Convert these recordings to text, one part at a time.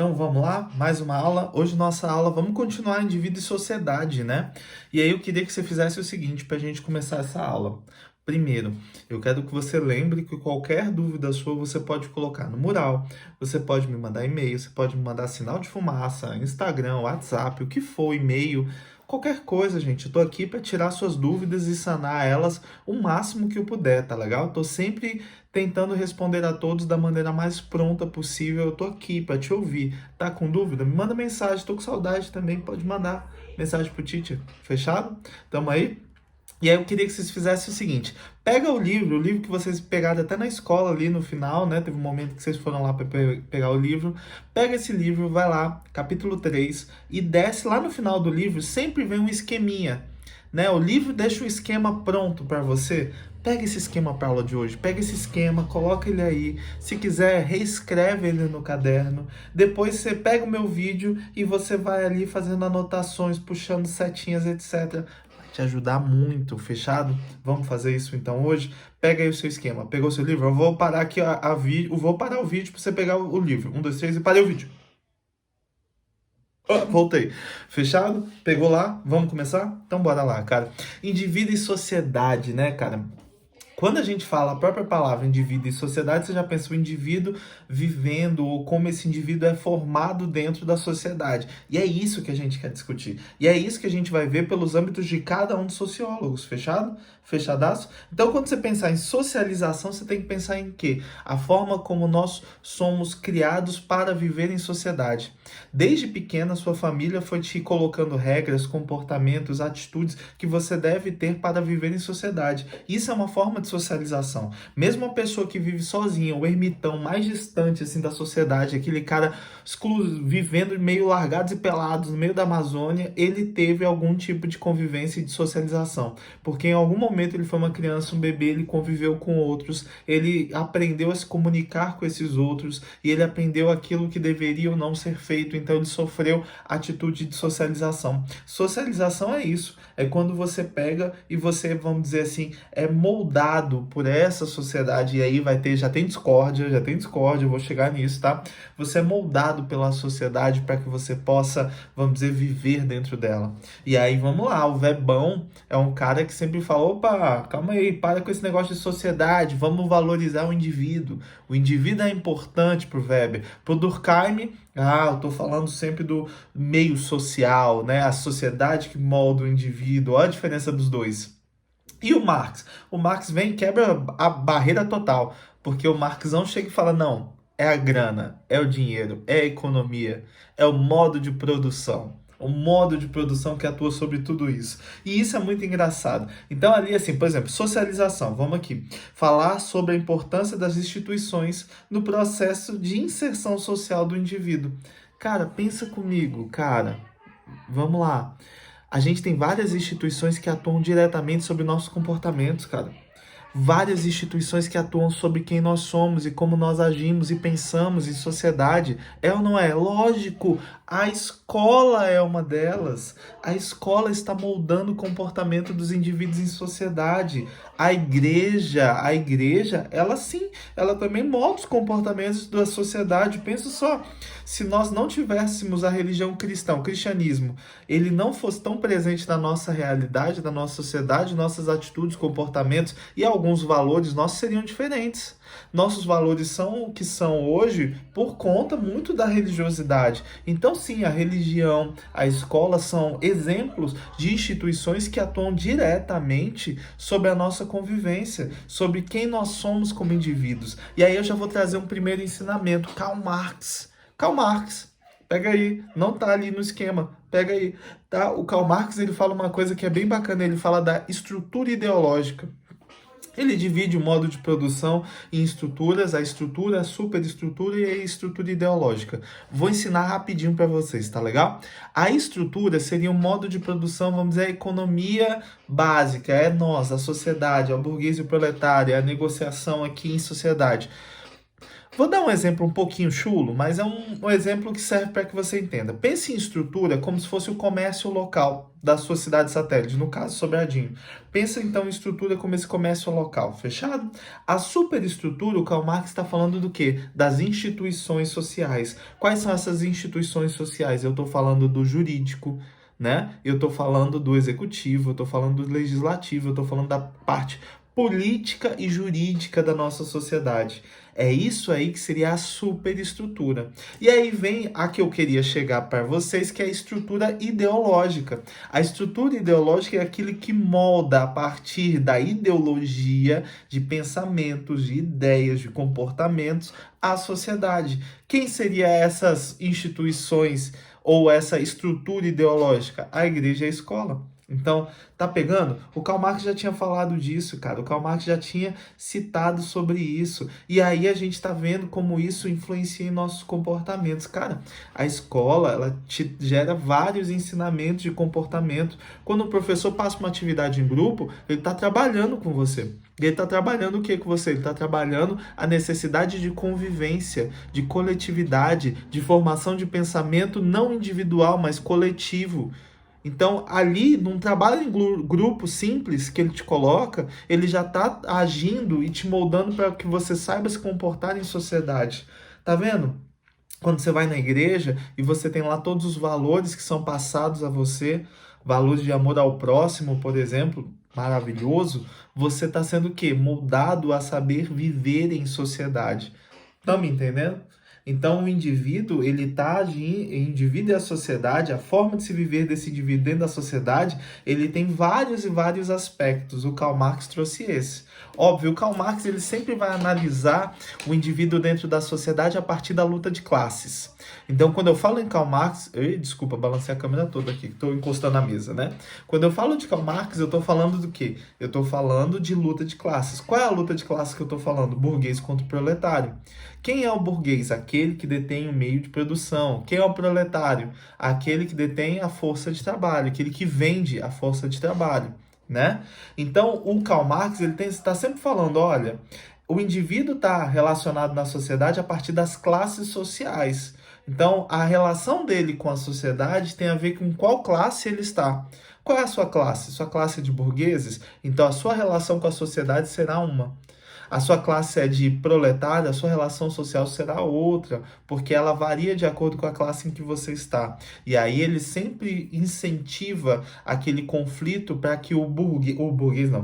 Então vamos lá, mais uma aula. Hoje nossa aula, vamos continuar indivíduo e sociedade, né? E aí eu queria que você fizesse o seguinte para a gente começar essa aula. Primeiro, eu quero que você lembre que qualquer dúvida sua você pode colocar no mural, você pode me mandar e-mail, você pode me mandar sinal de fumaça, Instagram, WhatsApp, o que for, e-mail, qualquer coisa, gente. Eu tô aqui para tirar suas dúvidas e sanar elas o máximo que eu puder, tá legal? Tô sempre tentando responder a todos da maneira mais pronta possível. Eu tô aqui para te ouvir. Tá com dúvida? Me manda mensagem. Tô com saudade também. Pode mandar mensagem pro teacher. Fechado? Tamo aí? E aí eu queria que vocês fizessem o seguinte: pega o livro que vocês pegaram até na escola ali no final, né? Teve um momento que vocês foram lá para pegar o livro. Pega esse livro, vai lá, capítulo 3 e desce lá no final do livro, sempre vem um esqueminha, né? O livro deixa o esquema pronto para você. Pega esse esquema para aula de hoje, pega esse esquema, coloca ele aí. Se quiser, reescreve ele no caderno. Depois você pega o meu vídeo e você vai ali fazendo anotações, puxando setinhas, etc. Vai te ajudar muito, fechado? Vamos fazer isso então hoje? Pega aí o seu esquema. Pegou o seu livro? Eu vou parar aqui vídeo, vou parar o vídeo para você pegar o livro. 1, 2, 3 e parei o vídeo. Voltei. Fechado? Pegou lá? Vamos começar? Então bora lá, cara. Indivíduo e sociedade, né, cara? Quando a gente fala a própria palavra indivíduo e sociedade, você já pensa o indivíduo vivendo ou como esse indivíduo é formado dentro da sociedade. E é isso que a gente quer discutir. E é isso que a gente vai ver pelos âmbitos de cada um dos sociólogos. Fechado? Fechadaço? Então, quando você pensar em socialização, você tem que pensar em quê? A forma como nós somos criados para viver em sociedade. Desde pequena, sua família foi te colocando regras, comportamentos, atitudes que você deve ter para viver em sociedade. Isso é uma forma de socialização. Mesmo uma pessoa que vive sozinha, o ermitão mais distante assim da sociedade, aquele cara vivendo meio largados e pelados no meio da Amazônia, ele teve algum tipo de convivência e de socialização. Porque em algum momento ele foi uma criança, um bebê, ele conviveu com outros, ele aprendeu a se comunicar com esses outros e ele aprendeu aquilo que deveria ou não ser feito, então ele sofreu atitude de socialização. Socialização é isso, é quando você pega e você, vamos dizer assim, é moldado por essa sociedade, e aí já tem discórdia, eu vou chegar nisso, tá? Você é moldado pela sociedade para que você possa, vamos dizer, viver dentro dela. E aí, vamos lá, o Webão é um cara que sempre fala, opa, calma aí, para com esse negócio de sociedade, vamos valorizar o indivíduo. O indivíduo é importante pro Weber. Pro Durkheim, eu tô falando sempre do meio social, né? A sociedade que molda o indivíduo, olha a diferença dos dois. E o Marx? O Marx vem e quebra a barreira total, porque o Marx não chega e fala, não, é a grana, é o dinheiro, é a economia, é o modo de produção. O modo de produção que atua sobre tudo isso. E isso é muito engraçado. Então, ali, assim, por exemplo, socialização. Vamos aqui. Falar sobre a importância das instituições no processo de inserção social do indivíduo. Cara, pensa comigo, cara. Vamos lá. A gente tem várias instituições que atuam diretamente sobre nossos comportamentos, cara. Várias instituições que atuam sobre quem nós somos e como nós agimos e pensamos em sociedade. É ou não é? Lógico, a escola é uma delas. A escola está moldando o comportamento dos indivíduos em sociedade. A igreja, ela sim, ela também molda os comportamentos da sociedade. Pensa só, se nós não tivéssemos a religião cristã, o cristianismo, ele não fosse tão presente na nossa realidade, na nossa sociedade, nossas atitudes, comportamentos e alguns valores nossos seriam diferentes. Nossos valores são o que são hoje por conta muito da religiosidade. Então, sim, a religião, a escola são exemplos de instituições que atuam diretamente sobre a nossa convivência, sobre quem nós somos como indivíduos. E aí eu já vou trazer um primeiro ensinamento, Karl Marx. Karl Marx, pega aí, não tá ali no esquema, pega aí, tá? O Karl Marx, ele fala uma coisa que é bem bacana, ele fala da estrutura ideológica. Ele divide o modo de produção em estruturas, a estrutura, a superestrutura e a estrutura ideológica. Vou ensinar rapidinho para vocês, tá legal? A estrutura seria o modo de produção, vamos dizer, a economia básica, é nós, a sociedade, a burguesia e o proletário, a negociação aqui em sociedade. Vou dar um exemplo um pouquinho chulo, mas é um exemplo que serve para que você entenda. Pense em estrutura como se fosse o comércio local da sua cidade satélite, no caso Sobradinho. Pensa então em estrutura como esse comércio local, fechado? A superestrutura, o Karl Marx está falando do quê? Das instituições sociais. Quais são essas instituições sociais? Eu estou falando do jurídico, né? Eu estou falando do executivo, eu estou falando do legislativo, eu estou falando da parte política e jurídica da nossa sociedade. É isso aí que seria a superestrutura. E aí vem a que eu queria chegar para vocês, que é a estrutura ideológica. A estrutura ideológica é aquilo que molda a partir da ideologia, de pensamentos, de ideias, de comportamentos, a sociedade. Quem seriam essas instituições ou essa estrutura ideológica? A igreja e a escola. Então, tá pegando? O Karl Marx já tinha falado disso, cara. O Karl Marx já tinha citado sobre isso. E aí a gente tá vendo como isso influencia em nossos comportamentos. Cara, a escola, ela te gera vários ensinamentos de comportamento. Quando o professor passa uma atividade em grupo, ele tá trabalhando com você. Ele está trabalhando o que com você? Ele está trabalhando a necessidade de convivência, de coletividade, de formação de pensamento não individual, mas coletivo. Então, ali, num trabalho em grupo simples que ele te coloca, ele já está agindo e te moldando para que você saiba se comportar em sociedade. Tá vendo? Quando você vai na igreja e você tem lá todos os valores que são passados a você, valores de amor ao próximo, por exemplo, maravilhoso, você está sendo o quê? Moldado a saber viver em sociedade. Estão me entendendo? Então, o indivíduo, ele está agindo, o indivíduo e a sociedade, a forma de se viver desse indivíduo dentro da sociedade, ele tem vários e vários aspectos. O Karl Marx trouxe esse. Óbvio, o Karl Marx ele sempre vai analisar o indivíduo dentro da sociedade a partir da luta de classes. Então, quando eu falo em Karl Marx... desculpa, balancei a câmera toda aqui, que estou encostando na mesa, né? Quando eu falo de Karl Marx, eu estou falando do quê? Eu estou falando de luta de classes. Qual é a luta de classes que eu estou falando? Burguês contra o proletário. Quem é o burguês? Aquele que detém o meio de produção. Quem é o proletário? Aquele que detém a força de trabalho, aquele que vende a força de trabalho, né? Então, o Karl Marx ele está sempre falando, olha, o indivíduo está relacionado na sociedade a partir das classes sociais. Então, a relação dele com a sociedade tem a ver com qual classe ele está. Qual é a sua classe? Sua classe é de burgueses? Então, a sua relação com a sociedade será uma. A sua classe é de proletário, a sua relação social será outra, porque ela varia de acordo com a classe em que você está. E aí ele sempre incentiva aquele conflito para que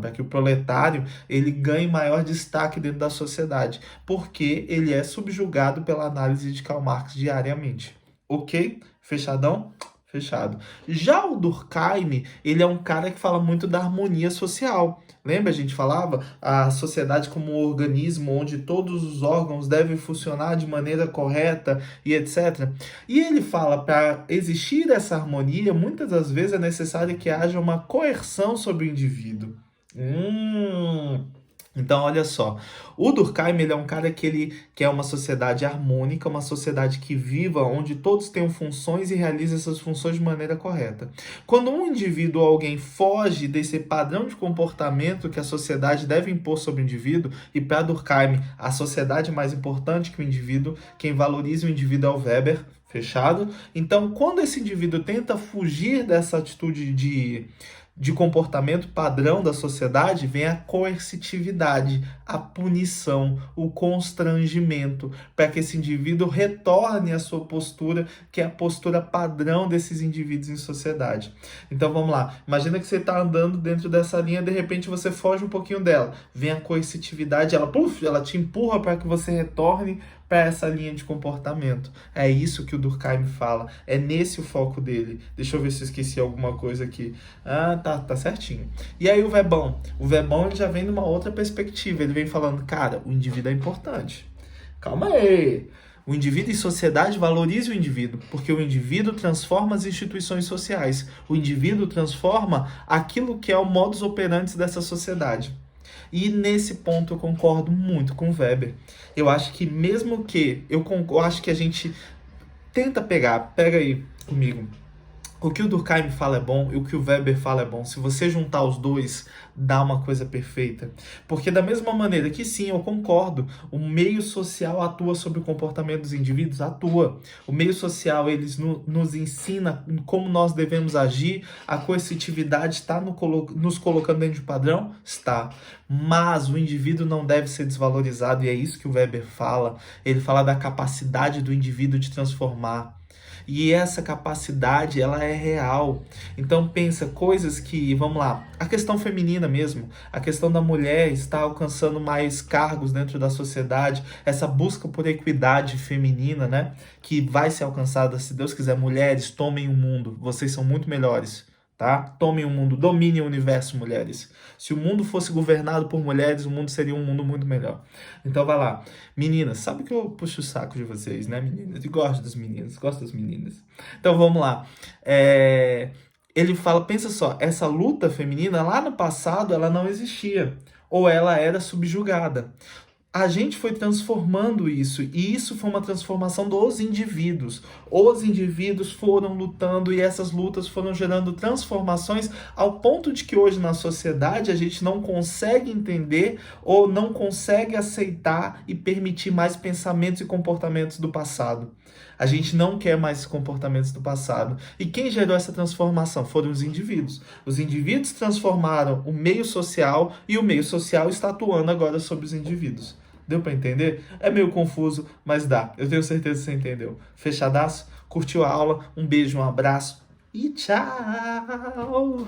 para que o proletário ele ganhe maior destaque dentro da sociedade, porque ele é subjugado pela análise de Karl Marx diariamente. Ok? Fechadão? Fechado. Já o Durkheim, ele é um cara que fala muito da harmonia social. Lembra, a gente falava a sociedade como um organismo onde todos os órgãos devem funcionar de maneira correta e etc. E ele fala para existir essa harmonia, muitas das vezes é necessário que haja uma coerção sobre o indivíduo. Então, olha só, o Durkheim ele é um cara que ele quer uma sociedade harmônica, uma sociedade que viva, onde todos tenham funções e realizem essas funções de maneira correta. Quando um indivíduo ou alguém foge desse padrão de comportamento que a sociedade deve impor sobre o indivíduo, e para Durkheim, a sociedade é mais importante que o indivíduo, quem valoriza o indivíduo é o Weber, fechado? Então, quando esse indivíduo tenta fugir dessa atitude de comportamento padrão da sociedade, vem a coercitividade, a punição, o constrangimento, para que esse indivíduo retorne à sua postura, que é a postura padrão desses indivíduos em sociedade. Então vamos lá, imagina que você está andando dentro dessa linha, de repente você foge um pouquinho dela, vem a coercitividade, ela te empurra para que você retorne para essa linha de comportamento. É isso que o Durkheim fala. É nesse o foco dele. Deixa eu ver se eu esqueci alguma coisa aqui. Ah, tá certinho. E aí o Vebão? O Vebão ele já vem numa outra perspectiva. Ele vem falando, cara, o indivíduo é importante. Calma aí. O indivíduo em sociedade valoriza o indivíduo, porque o indivíduo transforma as instituições sociais. O indivíduo transforma aquilo que é o modus operandi dessa sociedade. E nesse ponto eu concordo muito com o Weber. Eu acho que eu acho que a gente pega aí comigo. O que o Durkheim fala é bom e o que o Weber fala é bom. Se você juntar os dois, dá uma coisa perfeita. Porque da mesma maneira que sim, eu concordo, o meio social atua sobre o comportamento dos indivíduos? Atua. O meio social, nos ensina como nós devemos agir, a coercitividade está nos colocando dentro de padrão? Está. Mas o indivíduo não deve ser desvalorizado e é isso que o Weber fala. Ele fala da capacidade do indivíduo de transformar. E essa capacidade, ela é real. Então pensa, coisas que, vamos lá, a questão feminina mesmo, a questão da mulher estar alcançando mais cargos dentro da sociedade, essa busca por equidade feminina, né, que vai ser alcançada, se Deus quiser. Mulheres, tomem o mundo, vocês são muito melhores. Tá? Tomem o mundo, dominem o universo, mulheres. Se o mundo fosse governado por mulheres, o mundo seria um mundo muito melhor. Então vai lá. Meninas, sabe que eu puxo o saco de vocês, né, meninas? E gosto das meninas, gosto das meninas. Então vamos lá. Ele fala, pensa só, essa luta feminina lá no passado ela não existia. Ou ela era subjugada. A gente foi transformando isso, e isso foi uma transformação dos indivíduos. Os indivíduos foram lutando e essas lutas foram gerando transformações ao ponto de que hoje na sociedade a gente não consegue entender ou não consegue aceitar e permitir mais pensamentos e comportamentos do passado. A gente não quer mais comportamentos do passado. E quem gerou essa transformação foram os indivíduos. Os indivíduos transformaram o meio social e o meio social está atuando agora sobre os indivíduos. Deu para entender? É meio confuso, mas dá. Eu tenho certeza que você entendeu. Fechadaço? Curtiu a aula? Um beijo, um abraço e tchau!